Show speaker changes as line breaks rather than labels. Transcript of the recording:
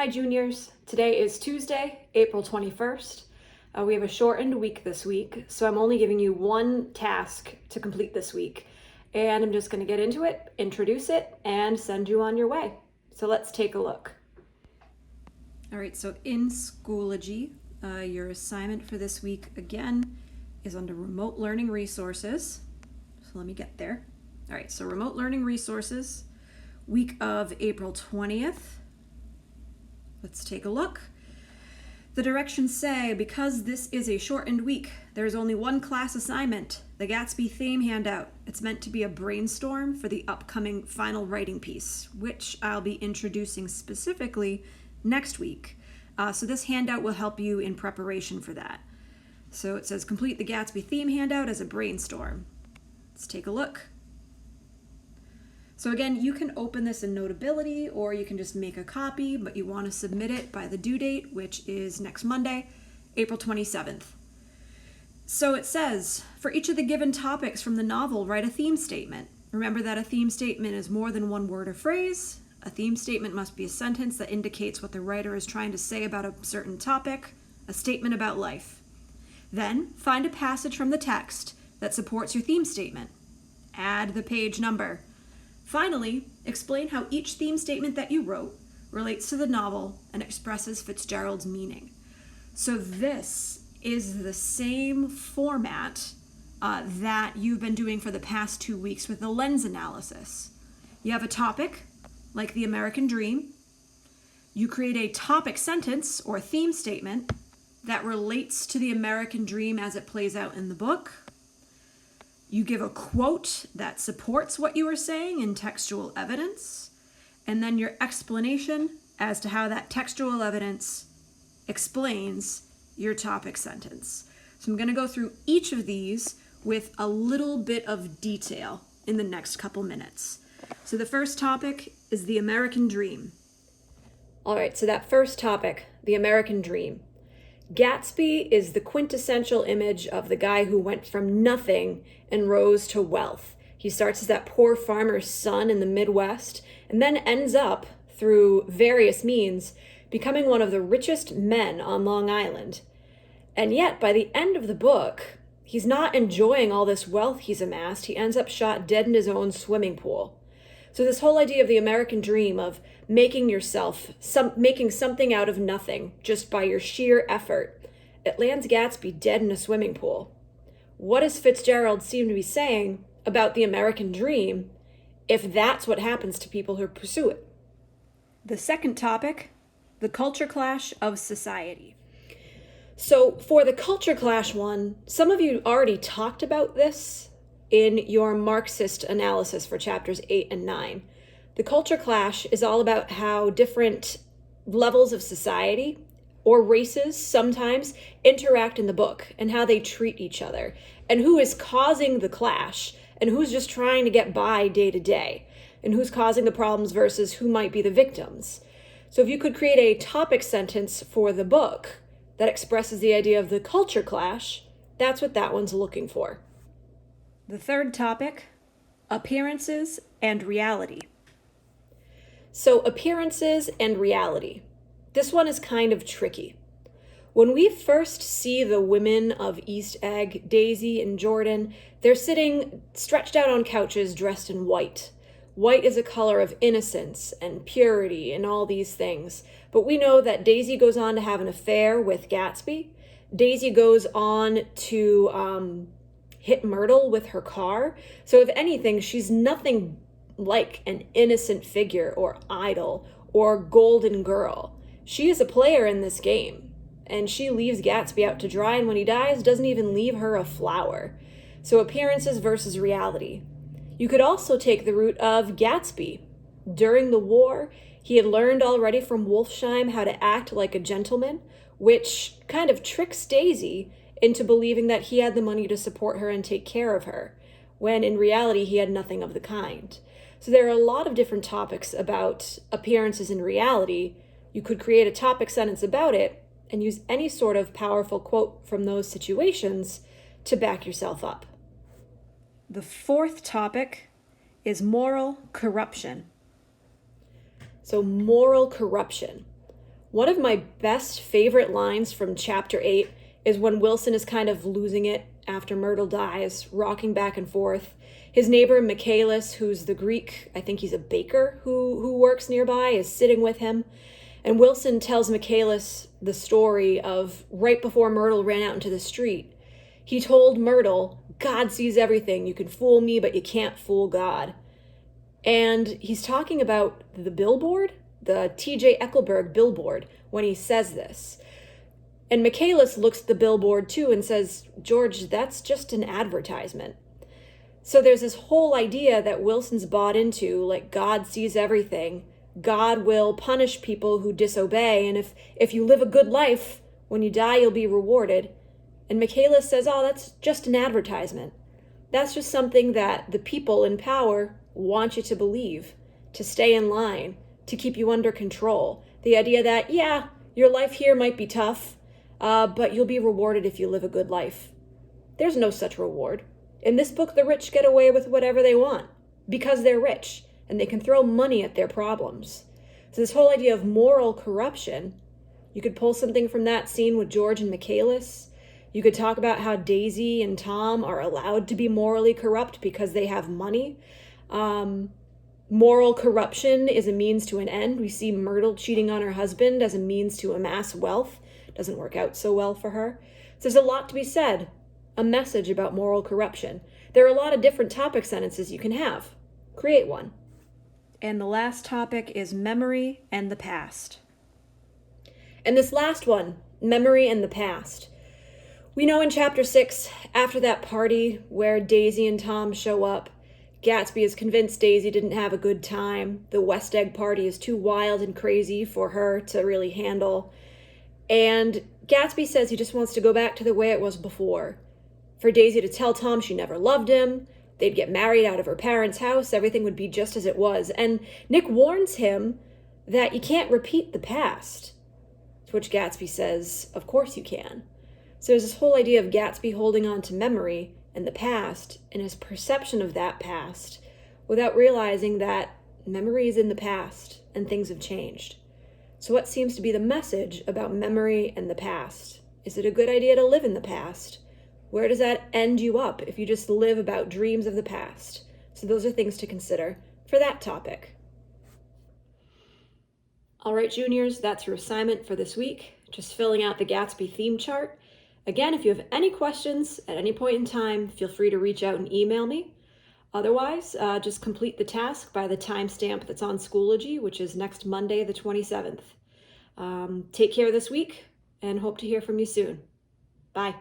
Hi juniors, today is Tuesday, April 21st. We have a shortened week this week, so I'm only giving you one task to complete this week. And I'm just going to get into it, introduce it, and send you on your way. So let's take a look. All right, so in Schoology, your assignment for this week again is under remote learning resources. So let me get there. All right, so remote learning resources, week of April 20th. Let's take a look. The directions say, because this is a shortened week, there's only one class assignment, the Gatsby theme handout. It's meant to be a brainstorm for the upcoming final writing piece, which I'll be introducing specifically next week. So this handout will help you in preparation for that. So it says, complete the Gatsby theme handout as a brainstorm. Let's take a look. So again, you can open this in Notability or you can just make a copy, but you want to submit it by the due date, which is next Monday, April 27th. So it says, for each of the given topics from the novel, write a theme statement. Remember that a theme statement is more than one word or phrase. A theme statement must be a sentence that indicates what the writer is trying to say about a certain topic, a statement about life. Then find a passage from the text that supports your theme statement. Add the page number. Finally, explain how each theme statement that you wrote relates to the novel and expresses Fitzgerald's meaning. So this is the same format that you've been doing for the past 2 weeks with the lens analysis. You have a topic, like the American Dream. You create a topic sentence or theme statement that relates to the American Dream as it plays out in the book. You give a quote that supports what you were saying in textual evidence, and then your explanation as to how that textual evidence explains your topic sentence. So I'm going to go through each of these with a little bit of detail in the next couple minutes. So the first topic is the American Dream. All right, so that first topic, the American Dream. Gatsby is the quintessential image of the guy who went from nothing and rose to wealth. He starts as that poor farmer's son in the Midwest and then ends up, through various means, becoming one of the richest men on Long Island. And yet, by the end of the book, he's not enjoying all this wealth he's amassed. He ends up shot dead in his own swimming pool. So this whole idea of the American dream of making making something out of nothing just by your sheer effort, it lands Gatsby dead in a swimming pool. What does Fitzgerald seem to be saying about the American dream if that's what happens to people who pursue it? The second topic, the culture clash of society. So for the culture clash one, some of you already talked about this in your Marxist analysis for chapters 8 and 9. The culture clash is all about how different levels of society or races sometimes interact in the book and how they treat each other and who is causing the clash and who's just trying to get by day to day and who's causing the problems versus who might be the victims. So if you could create a topic sentence for the book that expresses the idea of the culture clash, that's what that one's looking for. The third topic, appearances and reality. So appearances and reality. This one is kind of tricky. When we first see the women of East Egg, Daisy and Jordan, they're sitting stretched out on couches dressed in white. White is a color of innocence and purity and all these things. But we know that Daisy goes on to have an affair with Gatsby. Daisy goes on to hit Myrtle with her car. So if anything, she's nothing like an innocent figure or idol or golden girl. She is a player in this game, and she leaves Gatsby out to dry, and when he dies, doesn't even leave her a flower. So appearances versus reality. You could also take the route of Gatsby. During the war, he had learned already from Wolfsheim how to act like a gentleman, which kind of tricks Daisy into believing that he had the money to support her and take care of her, when in reality he had nothing of the kind. So there are a lot of different topics about appearances and reality. You could create a topic sentence about it and use any sort of powerful quote from those situations to back yourself up. The fourth topic is moral corruption. So moral corruption. One of my best favorite lines from chapter 8 is when Wilson is kind of losing it after Myrtle dies, rocking back and forth. His neighbor Michaelis, who's the Greek, I think he's a baker who works nearby, is sitting with him. And Wilson tells Michaelis the story of right before Myrtle ran out into the street. He told Myrtle, God sees everything. You can fool me, but you can't fool God. And he's talking about the billboard, the T.J. Eckleburg billboard, when he says this. And Michaelis looks at the billboard too and says, George, that's just an advertisement. So there's this whole idea that Wilson's bought into, like God sees everything. God will punish people who disobey, and if you live a good life, when you die, you'll be rewarded. And Michaelis says, oh, that's just an advertisement. That's just something that the people in power want you to believe, to stay in line, to keep you under control. The idea that, yeah, your life here might be tough, but you'll be rewarded if you live a good life. There's no such reward. In this book, the rich get away with whatever they want because they're rich and they can throw money at their problems. So this whole idea of moral corruption, you could pull something from that scene with George and Michaelis. You could talk about how Daisy and Tom are allowed to be morally corrupt because they have money. Moral corruption is a means to an end. We see Myrtle cheating on her husband as a means to amass wealth. Doesn't work out so well for her. So there's a lot to be said. A message about moral corruption. There are a lot of different topic sentences you can have. Create one. And the last topic is memory and the past. And this last one, memory and the past. We know in chapter 6, after that party where Daisy and Tom show up, Gatsby is convinced Daisy didn't have a good time. The West Egg party is too wild and crazy for her to really handle. And Gatsby says he just wants to go back to the way it was before. For Daisy to tell Tom she never loved him, they'd get married out of her parents' house, everything would be just as it was. And Nick warns him that you can't repeat the past. To which Gatsby says, of course you can. So there's this whole idea of Gatsby holding on to memory and the past and his perception of that past without realizing that memory is in the past and things have changed. So what seems to be the message about memory and the past? Is it a good idea to live in the past? Where does that end you up if you just live about dreams of the past? So those are things to consider for that topic. All right, juniors, that's your assignment for this week. Just filling out the Gatsby theme chart. Again, if you have any questions at any point in time, feel free to reach out and email me. Otherwise, just complete the task by the timestamp that's on Schoology, which is next Monday, the 27th. Take care this week and hope to hear from you soon. Bye.